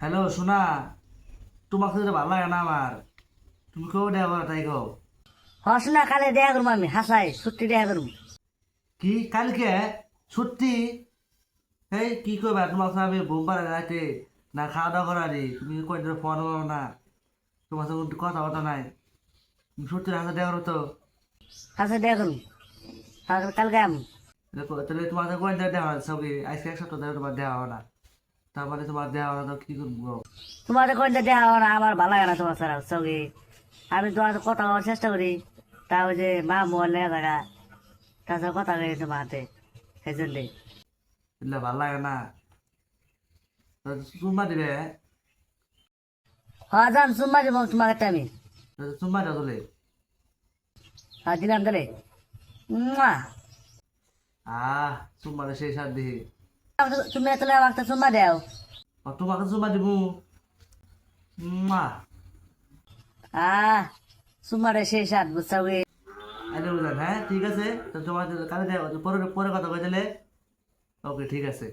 Hello শোনা, তোমাকে তো ভালো লাগে না আমার। তুমি কেউ দেখা করো তাই কও। হসনা কালে দেখা করবো আমি হাসাই সত্যি দেখা করবো। কি কালকে সত্যি? এই কি করবা তোমার সাথে আমি ঘুম পাড়া রাতে না খাওয়া দাওয়া করারি, তুমি কই ধরে ফোন করো না, তোমার সাথে কোনো কথা বথা নাই। তুমি সত্যি হাতে দেখা করো তো? হাসাই দেখা করবো কালকে আমি। তাহলে তোমার সাথে কই ধরে দেখা হয় সবই আজকে এক সপ্তাহ ধরে তোমার দেওয়া হয় না, তারপরে তোমার দেওয়া হয় না তো কি করবো? তোমার কোনটা দেখা হয় না আমার ভালো লাগে না তোমার ছাড়া সঙ্গে। আমি তোমার সাথে কথা বলার চেষ্টা করি, তা ওই যে মা মোবাইল লেগে থাকা, তাছাড়া কথা কই তোমার হাতে সেই জন্যে। এগুলো ভালো লাগে না, চুম্মা দিবে? হ্যাঁ যান সুম্মা দেবো তোমার একটা আমি। চুম্মা দাও তোলে। হ্যাঁ দিলাম তাহলে। মুয়া। চুম্মাটা সেই সার দিহি। তুমি তাহলে আমাকে সুম্মা দেও। তোমাকে চুম্মা দিব। মা আহ সুম্মারে সেই সাত বুঝছাও গে। আরে বুঝলেন, হ্যাঁ ঠিক আছে, তো তোমার কালে পরে পরে কথা কই দিলে। ওকে ঠিক আছে।